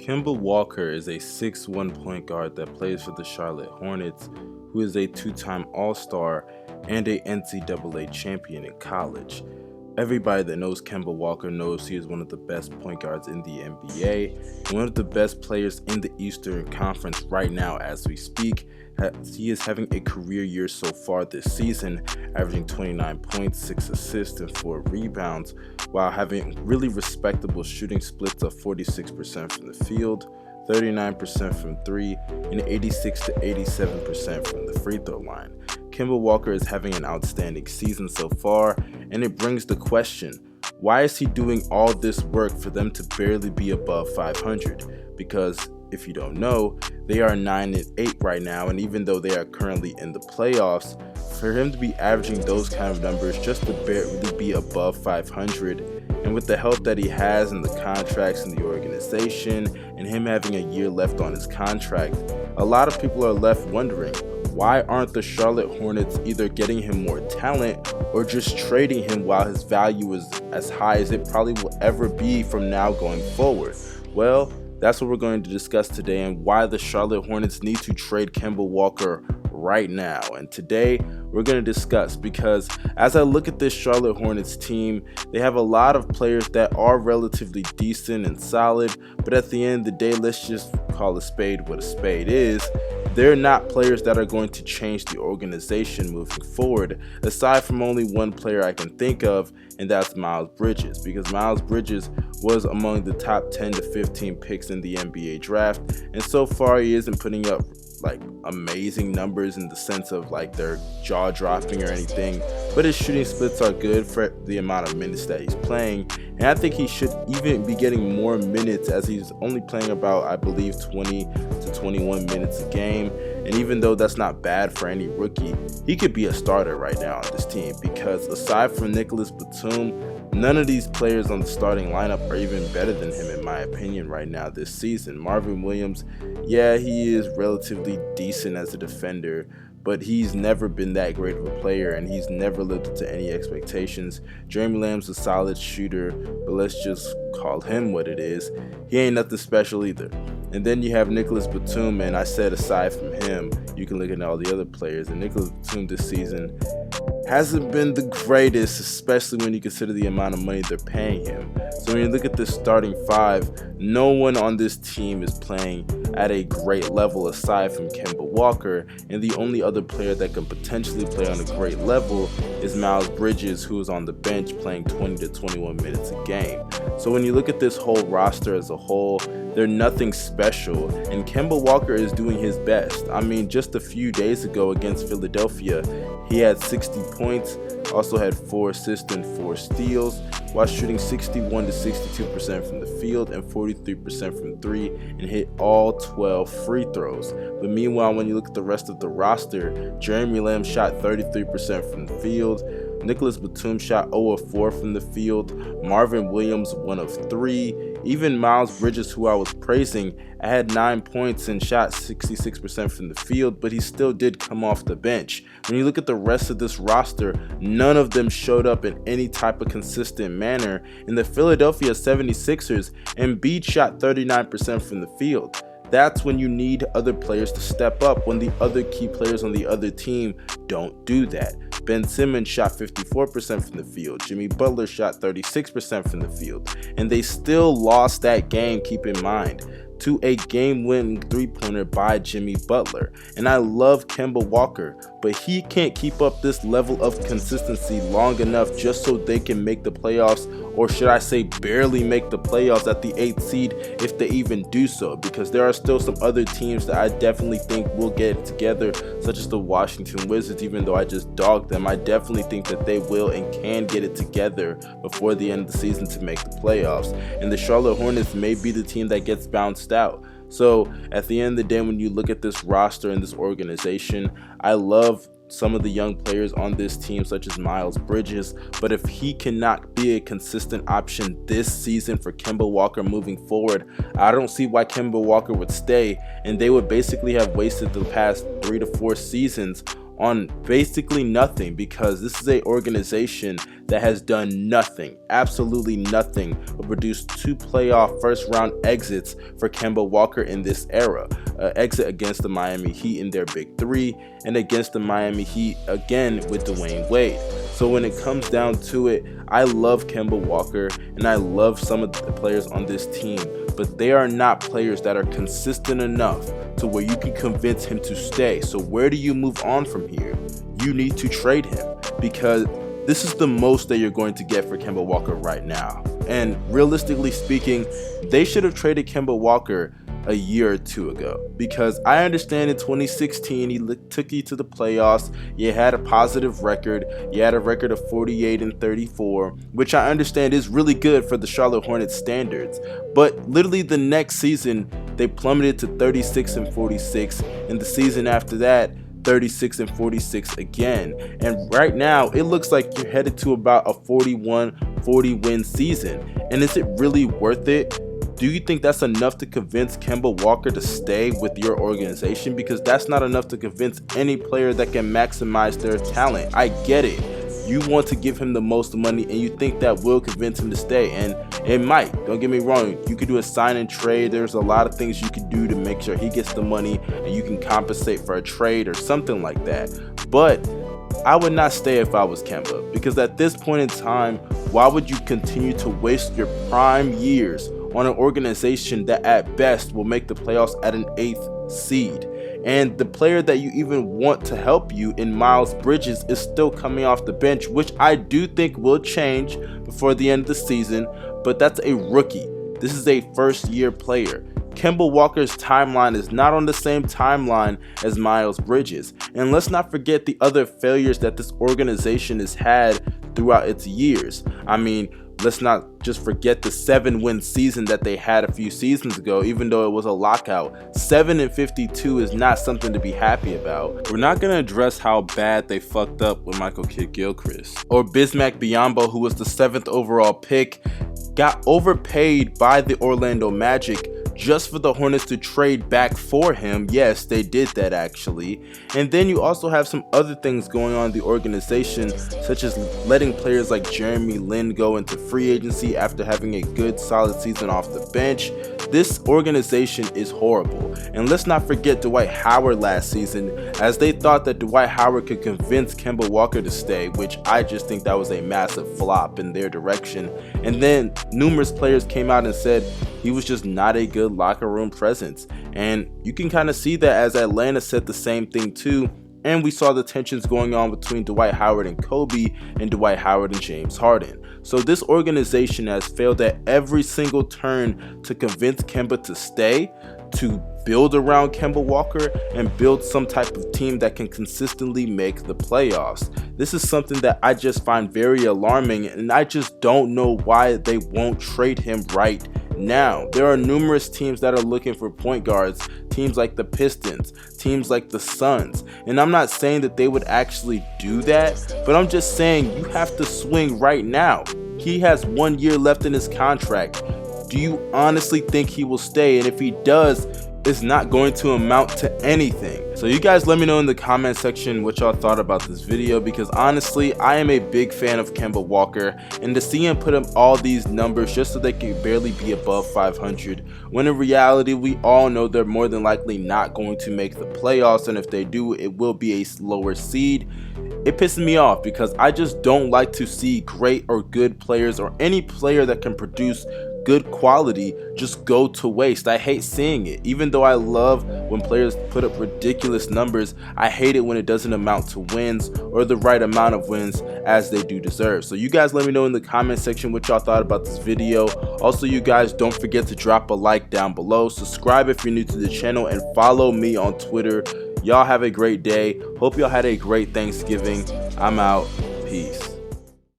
Kemba Walker is a 6'1" point guard that plays for the Charlotte Hornets, who is a two-time All-Star and a NCAA champion in college. Everybody that knows Kemba Walker knows he is one of the best point guards in the NBA and one of the best players in the Eastern Conference right now as we speak. He is having a career year so far this season, averaging 29 points, 6 assists, and 4 rebounds, while having really respectable shooting splits of 46% from the field, 39% from 3, and 86 to 87% from the free throw line. Kemba Walker is having an outstanding season so far, and it brings the question, why is he doing all this work for them to barely be above 500? Because if you don't know, they are 9-8 right now, and even though they are currently in the playoffs, for him to be averaging those kind of numbers just to barely be above 500, and with the help that he has and the contracts in the organization, and him having a year left on his contract, a lot of people are left wondering, why aren't the Charlotte Hornets either getting him more talent or just trading him while his value is as high as it probably will ever be from now going forward? Well, that's what we're going to discuss today, and why the Charlotte Hornets need to trade Kemba Walker right now. And today we're going to discuss, because as I look at this Charlotte Hornets team, they have a lot of players that are relatively decent and solid, but at the end of the day, let's just call a spade what a spade is. They're not players that are going to change the organization moving forward, aside from only one player I can think of, and that's Miles Bridges, because Miles Bridges was among the top 10 to 15 picks in the NBA draft, and so far he isn't putting up like amazing numbers in the sense of like they're jaw-dropping or anything, but his shooting splits are good for the amount of minutes that he's playing, and I think he should even be getting more minutes, as he's only playing about, I believe, 20 to 21 minutes a game. And even though that's not bad for any rookie, he could be a starter right now on this team, because aside from Nicholas Batum, none of these players on the starting lineup are even better than him in my opinion right now this season. Marvin Williams, yeah, he is relatively decent as a defender, but he's never been that great of a player, and he's never lived up to any expectations. Jeremy Lamb's a solid shooter, but let's just call him what it is. He ain't nothing special either. And then you have Nicholas Batum, and I said aside from him, you can look at all the other players, and Nicholas Batum this season hasn't been the greatest, especially when you consider the amount of money they're paying him. So when you look at this starting five, no one on this team is playing at a great level aside from Kemba Walker, and the only other player that can potentially play on a great level is Miles Bridges, who is on the bench playing 20 to 21 minutes a game. So when you look at this whole roster as a whole, they're nothing special, and Kemba Walker is doing his best. I mean, just a few days ago against Philadelphia, he had 60 points, also had 4 assists and 4 steals, while shooting 61 to 62% from the field and 43% from 3, and hit all 12 free throws. But meanwhile, when you look at the rest of the roster, Jeremy Lamb shot 33% from the field, Nicholas Batum shot 0 of 4 from the field, Marvin Williams 1 of 3, even Miles Bridges, who I was praising, had 9 points and shot 66% from the field, but he still did come off the bench. When you look at the rest of this roster, none of them showed up in any type of consistent manner. In the Philadelphia 76ers, Embiid shot 39% from the field. That's when you need other players to step up, when the other key players on the other team don't do that. Ben Simmons shot 54% from the field. Jimmy Butler shot 36% from the field. And they still lost that game, keep in mind, to a game-winning three-pointer by Jimmy Butler. And I love Kemba Walker, but he can't keep up this level of consistency long enough just so they can make the playoffs, or should I say barely make the playoffs at the 8th seed if they even do so, because there are still some other teams that I definitely think will get it together, such as the Washington Wizards. Even though I just dogged them, I definitely think that they will and can get it together before the end of the season to make the playoffs. And the Charlotte Hornets may be the team that gets bounced out. So at the end of the day, when you look at this roster and this organization, I love some of the young players on this team, such as Miles Bridges, but if he cannot be a consistent option this season for Kemba Walker moving forward, I don't see why Kemba Walker would stay, and they would basically have wasted the past 3 to 4 seasons on basically nothing, because this is an organization that has done nothing, absolutely nothing, but produced 2 playoff first round exits for Kemba Walker in this era. Exit against the Miami Heat in their big 3, and against the Miami Heat again with Dwayne Wade. So when it comes down to it, I love Kemba Walker and I love some of the players on this team, but they are not players that are consistent enough to where you can convince him to stay. So where do you move on from here? You need to trade him, because this is the most that you're going to get for Kemba Walker right now. And realistically speaking, they should have traded Kemba Walker a year or 2 ago, because I understand in 2016 he took you to the playoffs, you had a positive record, you had a record of 48-34, which I understand is really good for the Charlotte Hornets standards, but literally the next season they plummeted to 36-46, and the season after that 36-46 again, and right now it looks like you're headed to about a 41-40 win season. And is it really worth it? Do you think that's enough to convince Kemba Walker to stay with your organization? Because that's not enough to convince any player that can maximize their talent. I get it. You want to give him the most money and you think that will convince him to stay, and it might. Don't get me wrong. You could do a sign and trade. There's a lot of things you could do to make sure he gets the money and you can compensate for a trade or something like that. But I would not stay if I was Kemba, because at this point in time, why would you continue to waste your prime years on an organization that at best will make the playoffs at an 8th seed? And the player that you even want to help you in Miles Bridges is still coming off the bench, which I do think will change before the end of the season, but that's a rookie. This is a first-year player. Kemba Walker's timeline is not on the same timeline as Miles Bridges. And let's not forget the other failures that this organization has had throughout its years. I mean, let's not just forget the 7-win season that they had a few seasons ago, even though it was a lockout. 7-52 is not something to be happy about. We're not going to address how bad they fucked up with Michael Kidd-Gilchrist. Or Bismack Biyombo, who was the 7th overall pick, got overpaid by the Orlando Magic just for the Hornets to trade back for him. Yes, they did that actually. And then you also have some other things going on in the organization, such as letting players like Jeremy Lin go into free agency after having a good solid season off the bench. This organization is horrible. And let's not forget Dwight Howard last season, as they thought that Dwight Howard could convince Kemba Walker to stay, which I just think that was a massive flop in their direction. And then numerous players came out and said he was just not a good locker room presence. And you can kind of see that as Atlanta said the same thing too. And we saw the tensions going on between Dwight Howard and Kobe, and Dwight Howard and James Harden. So this organization has failed at every single turn to convince Kemba to stay, to build around Kemba Walker, and build some type of team that can consistently make the playoffs. This is something that I just find very alarming, and I just don't know why they won't trade him right now. There are numerous teams that are looking for point guards, teams like the Pistons, teams like the Suns, and I'm not saying that they would actually do that, but I'm just saying you have to swing right now. He has 1 year left in his contract. Do you honestly think he will stay? And if he does, it's not going to amount to anything. So you guys let me know in the comment section what y'all thought about this video, because honestly I am a big fan of Kemba Walker, and to see him put up all these numbers just so they can barely be above 500, when in reality we all know they're more than likely not going to make the playoffs, and if they do, it will be a lower seed. It pisses me off because I just don't like to see great or good players, or any player that can produce good quality, just go to waste. I hate seeing it. Even though I love when players put up ridiculous numbers, I hate it when it doesn't amount to wins, or the right amount of wins as they do deserve. So you guys let me know in the comment section what y'all thought about this video. Also, you guys don't forget to drop a like down below, subscribe if you're new to the channel, and follow me on Twitter. Y'all have a great day. Hope y'all had a great Thanksgiving. I'm out. Peace.